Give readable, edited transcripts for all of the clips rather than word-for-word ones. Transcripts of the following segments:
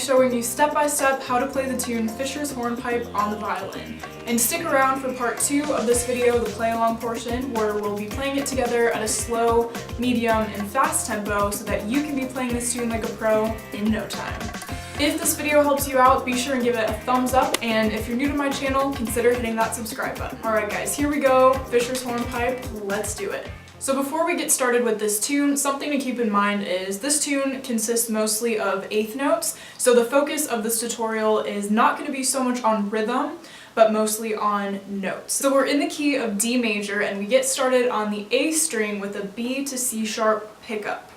showing you step by step how to play the tune Fisher's Hornpipe on the violin. And stick around for part 2 of this video, the play along portion, where we'll be playing it together at a slow, medium, and fast tempo so that you can be playing this tune like a pro in no time. If this video helps you out, be sure and give it a thumbs up, and if you're new to my channel, consider hitting that subscribe button. Alright guys, here we go, Fisher's Hornpipe, let's do it. So before we get started with this tune, something to keep in mind is this tune consists mostly of eighth notes, so the focus of this tutorial is not going to be so much on rhythm, but mostly on notes. So we're in the key of D major, and we get started on the A string with a B to C sharp pickup.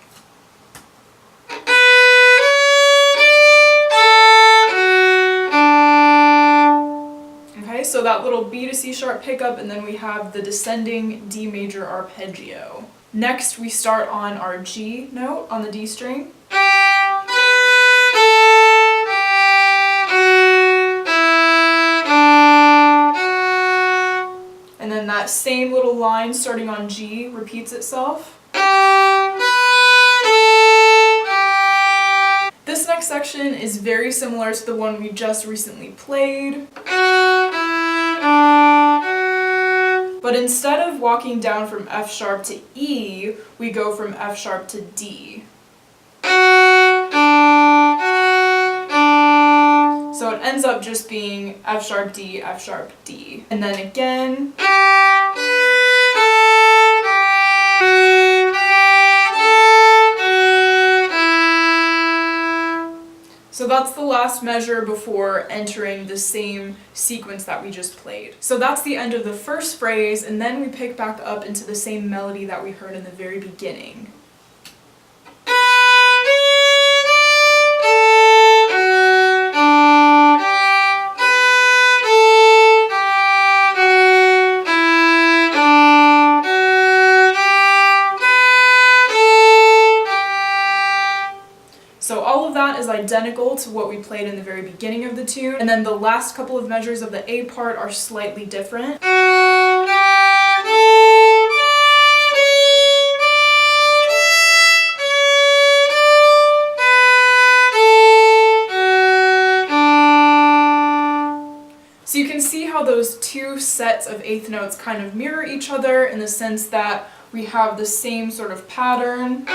So that little B to C sharp pickup, and then we have the descending D major arpeggio. Next we start on our G note on the D string. And then that same little line starting on G repeats itself. This next section is very similar to the one we just recently played. But instead of walking down from F sharp to E, we go from F sharp to D. So it ends up just being F sharp D, F sharp D. And then again. So that's the last measure before entering the same sequence that we just played. So that's the end of the first phrase, and then we pick back up into the same melody that we heard in the very beginning. So all of that is identical to what we played in the very beginning of the tune, and then the last couple of measures of the A part are slightly different. So you can see how those two sets of eighth notes kind of mirror each other in the sense that we have the same sort of pattern.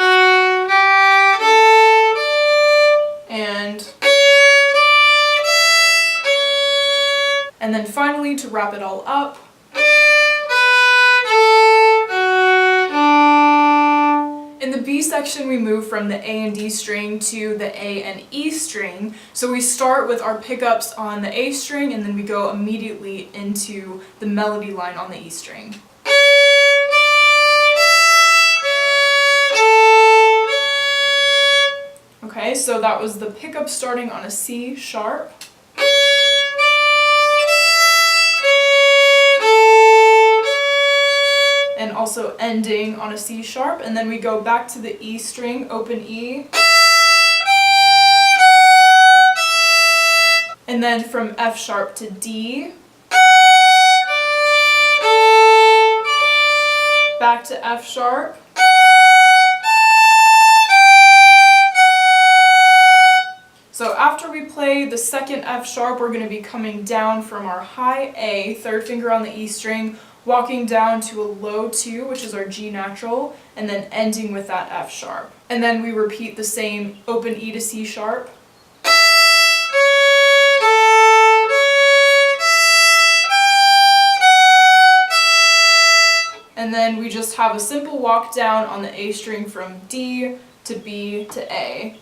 And then finally, to wrap it all up, in the B section we move from the A and D string to the A and E string. So we start with our pickups on the A string, and then we go immediately into the melody line on the E string. Okay, so that was the pickup starting on a C sharp. And also ending on a C sharp, and then we go back to the E string, open E. And then from F sharp to D. Back to F sharp. So after we play the second F sharp, we're going to be coming down from our high A, third finger on the E string, walking down to a low 2, which is our G natural, and then ending with that F sharp. And then we repeat the same open E to C sharp. And then we just have a simple walk down on the A string from D to B to A.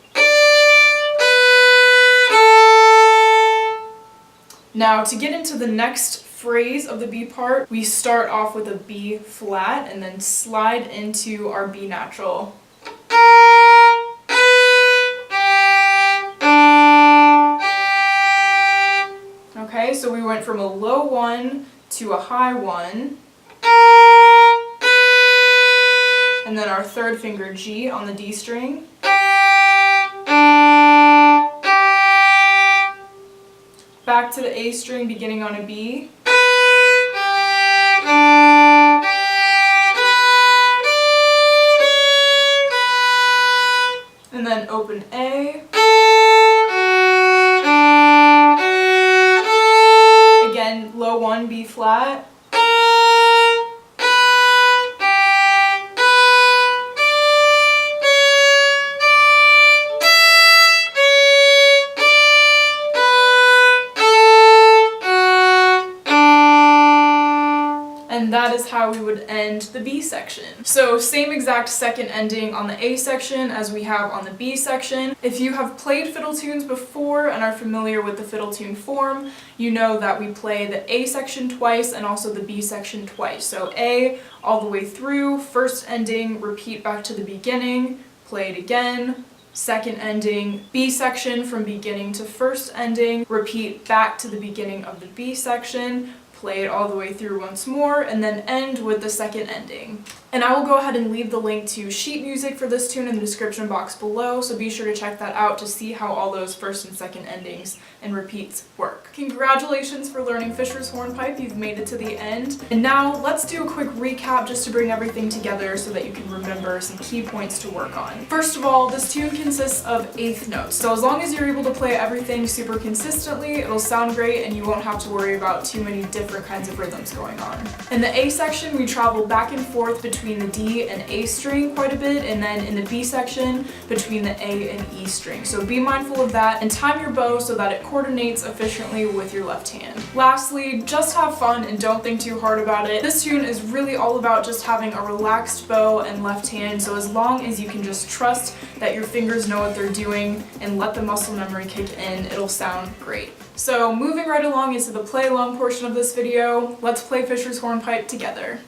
Now to get into the next phrase of the B part, we start off with a B flat and then slide into our B natural. Okay, so we went from a low 1 to a high 1. And then our third finger G on the D string. Back to the A string beginning on a B. And then open A. that is how we would end the B section. So same exact second ending on the A section as we have on the B section. If you have played fiddle tunes before and are familiar with the fiddle tune form, you know that we play the A section twice and also the B section twice. So A all the way through, first ending, repeat back to the beginning, play it again, second ending, B section from beginning to first ending, repeat back to the beginning of the B section, play it all the way through once more, and then end with the second ending. And I will go ahead and leave the link to sheet music for this tune in the description box below, so be sure to check that out to see how all those first and second endings and repeats work. Congratulations for learning Fischer's Hornpipe, you've made it to the end. And now let's do a quick recap just to bring everything together so that you can remember some key points to work on. First of all, this tune consists of eighth notes, so as long as you're able to play everything super consistently, it'll sound great and you won't have to worry about too many different kinds of rhythms going on. In the A section, we travel back and forth between the D and A string quite a bit, and then in the B section, between the A and E string. So be mindful of that and time your bow so that it coordinates efficiently with your left hand. Lastly, just have fun and don't think too hard about it. This tune is really all about just having a relaxed bow and left hand, so as long as you can just trust that your fingers know what they're doing and let the muscle memory kick in, it'll sound great. So moving right along into the play along portion of this video, let's play Fischer's Hornpipe together.